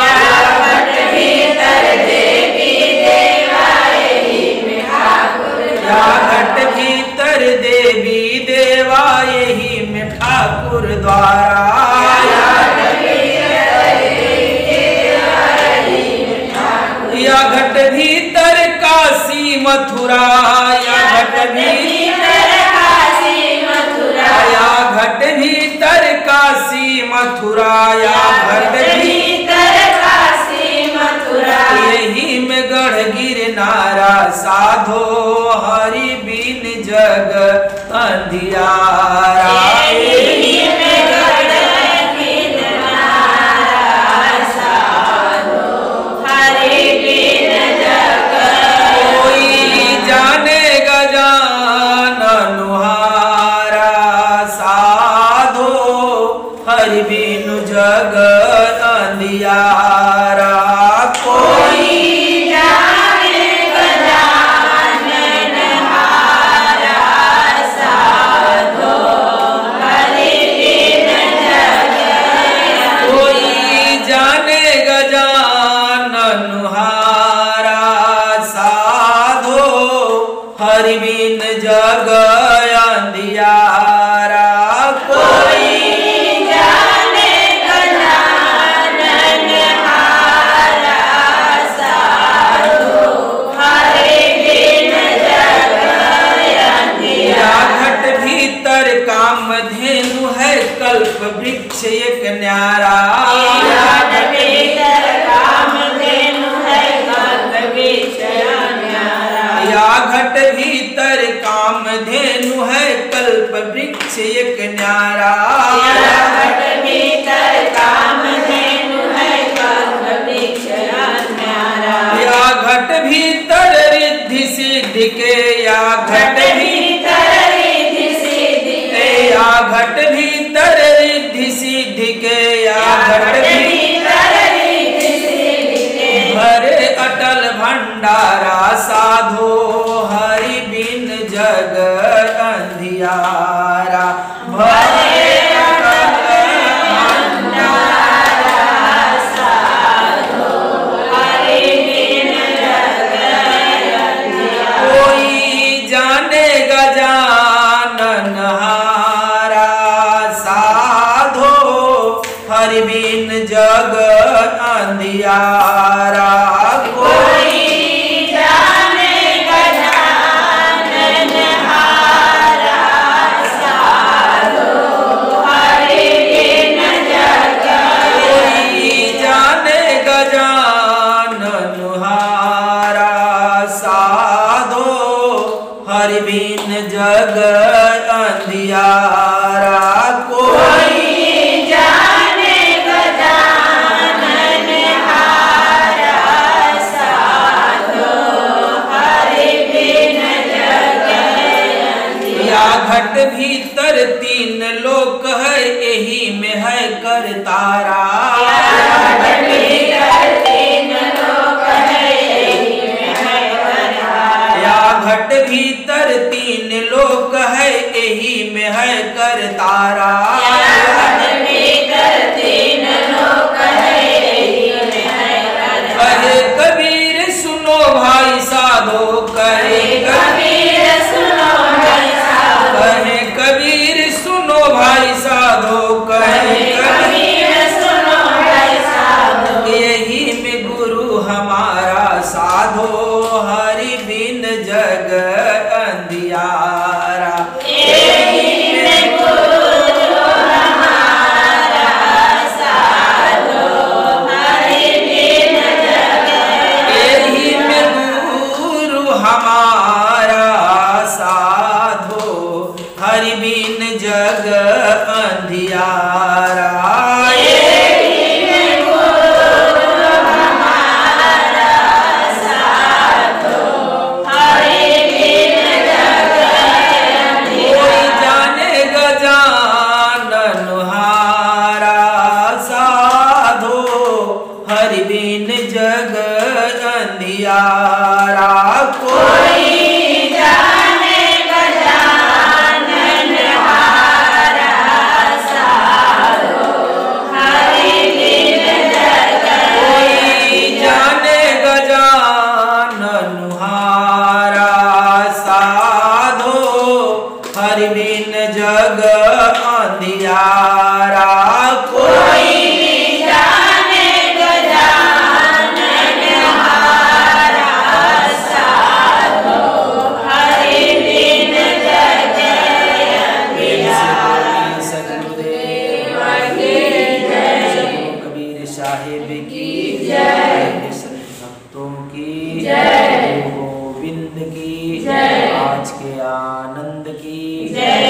या घट भीतर देवी देवा यही में ठाकुर या घट भीतर देवी देवा यही में ठाकुर द्वारा। या घट भीतर काशी मथुरा। या घट भीतर काशी मथुरा। या घट भीतर काशी मथुरा। या घट भीतर काशी मथुरा। यही में गढ़ गिरनारा साधो हरि बिन जग अंधियारा। यही में गढ़ गिरनारा साधो हरि बिन जग। कोई जाने गजानन हारा साधो हरि बिन जग अंधियारा। कोई जाने गजानन हारा साधो हरि बिन जग। कोई जाने गजानन हारा साधो हरि बिन जग अंधियारा। कल्प वृक्ष एक न्यारा। या घट भीतर कामधेनु है कल्प वृक्ष न्यारा। या घट भीतर कामधेनु है कल्प वृक्ष एक न्यारा। या घट भीतर कामधेनु है कल्प वृक्ष न्यारा। या घट भीतर रिद्धि सिद्धि के, या घट भीतर रिद्धि सिद्धि के, या घट भीतर रिद्धि सिद्धि के, या घट भीतर रिद्धि सिद्धि के। भरे अटल भंडारा साधो हरि बिन जग अंधियारा। भरे हरि बिन जग अंधियारा। कोई जाने गजानन हारा साधो हरि बिन जग। कोई जाने गजानन हारा साधो हरि बिन जग अंधियारा। कोई घट भीतर तीन लोक है यही में है करतारा। घट भीतर तीन लोक है यही में है करतारा। या घट भीतर तीन लोक है यही में है करतारा। घट भीतर तीन लोक है यही में है करतारा। कहे कबीर सुनो भाई साधो, कहे कबीर सुनो भाई साधो, कहे कबीर सुनो भाई साधो, कहे कबीर सुनो भाई साधो। यही में गुरु हमारा साधो हरि बिन जग अंधियारा। यही में गुरु हमारा साधो हरि बिन जग। यही में गुरु हमारा साधो हरि बिन जग अंधियारा। यही में गुरु हमारा साधो हरि बिन जग। कोई जाने गजानन हारा साधो हरि बिन जग अंधियारा। कोई जाने गजानन हारा साधो हरि बिन जग। कोई जाने गजानन हारा साधो हरि बिन जग अंधियारा। कोई जाने गजानन हारा साधो हरि बिन जग। सदगुरुदेव कबीर साहिब की जय। सभी भक्तों की जय। गोविंद की जय। आज के आनंद की जय।